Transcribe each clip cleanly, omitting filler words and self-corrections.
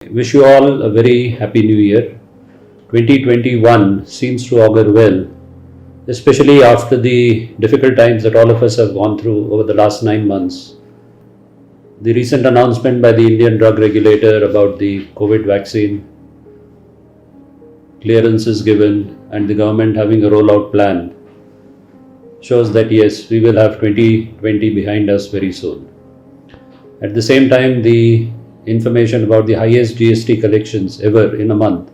Wish you all a very happy new year. 2021 seems to augur well, especially after the difficult times that all of us have gone through over the last 9 months. The recent announcement by the Indian drug regulator about the COVID vaccine, clearances given, and the government having a rollout plan shows that yes, we will have 2020 behind us very soon. At the same time, the information about the highest GST collections ever in a month,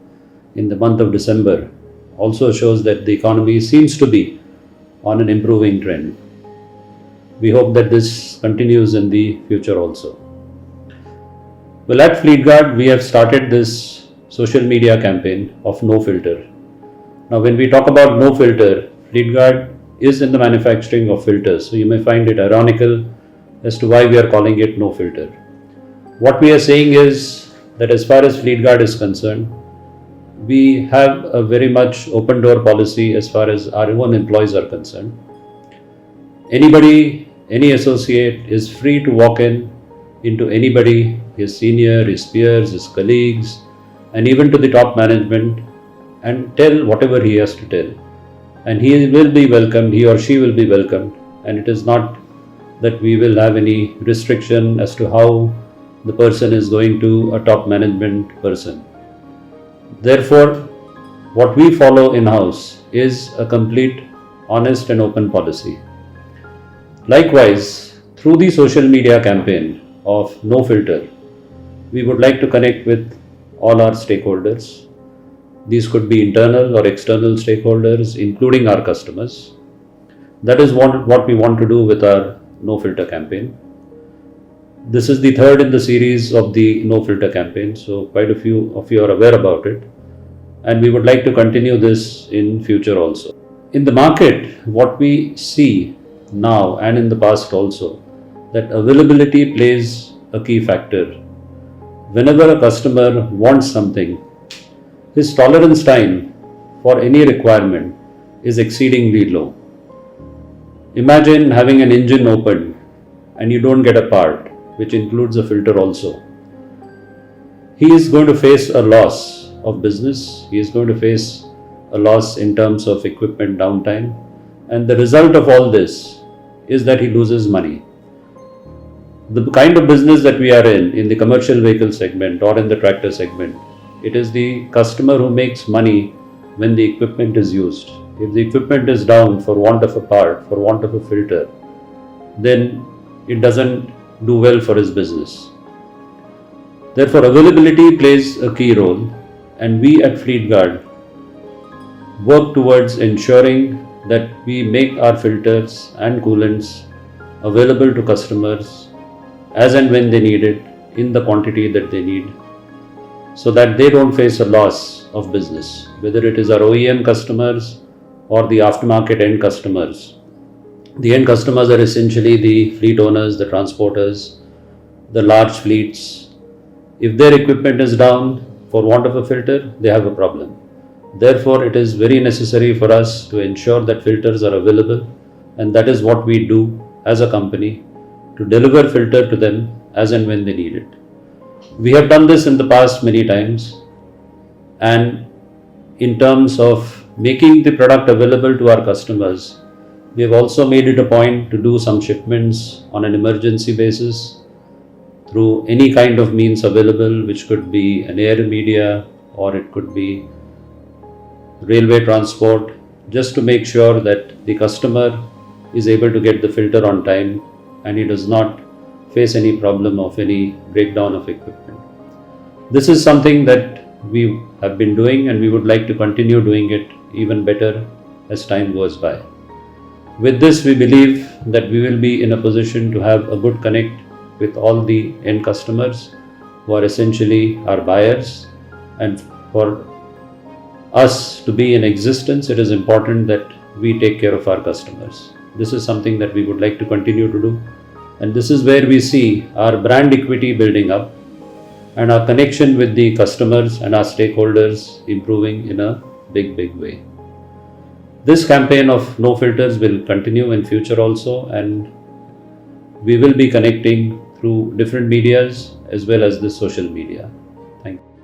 in the month of December, also shows that the economy seems to be on an improving trend. We hope that this continues in the future also. Well, at Fleetguard, we have started this social media campaign of No Filter. Now, when we talk about No Filter, Fleetguard is in the manufacturing of filters, so you may find it ironical as to why we are calling it No Filter. What we are saying is that as far as Fleetguard is concerned, we have a very much open door policy as far as our own employees are concerned. Anybody, any associate is free to walk into anybody, his senior, his peers, his colleagues, and even to the top management and tell whatever he has to tell. And he will be welcomed, he or she will be welcomed, and it is not that we will have any restriction as to how the person is going to a top management person. Therefore, what we follow in-house is a complete, honest and open policy. Likewise, through the social media campaign of No Filter, we would like to connect with all our stakeholders. These could be internal or external stakeholders, including our customers. That is what we want to do with our No Filter campaign. This is the third in the series of the No Filter campaign, so quite a few of you are aware about it. And we would like to continue this in future also. In the market, what we see now and in the past also, that availability plays a key factor. Whenever a customer wants something, his tolerance time for any requirement is exceedingly low. Imagine having an engine open and you don't get a part, which includes a filter also. He is going to face a loss of business, he is going to face a loss in terms of equipment downtime, and the result of all this is that he loses money. The kind of business that we are in the commercial vehicle segment or in the tractor segment, it is the customer who makes money when the equipment is used. If the equipment is down for want of a part, for want of a filter, then it doesn't do well for his business. Therefore, availability plays a key role, and we at Fleetguard work towards ensuring that we make our filters and coolants available to customers as and when they need it, in the quantity that they need, so that they don't face a loss of business, whether it is our OEM customers or the aftermarket end customers. The end customers are essentially the fleet owners, the transporters, the large fleets. If their equipment is down for want of a filter, they have a problem. Therefore, it is very necessary for us to ensure that filters are available, and that is what we do as a company, to deliver filter to them as and when they need it. We have done this in the past many times, and in terms of making the product available to our customers, we have also made it a point to do some shipments on an emergency basis through any kind of means available, which could be an air media or it could be railway transport, just to make sure that the customer is able to get the filter on time and he does not face any problem of any breakdown of equipment. This is something that we have been doing, and we would like to continue doing it even better as time goes by. With this, we believe that we will be in a position to have a good connect with all the end customers who are essentially our buyers. And for us to be in existence, it is important that we take care of our customers. This is something that we would like to continue to do. And this is where we see our brand equity building up and our connection with the customers and our stakeholders improving in a big way. This campaign of No Filters will continue in future also, and we will be connecting through different medias as well as the social media. Thank you.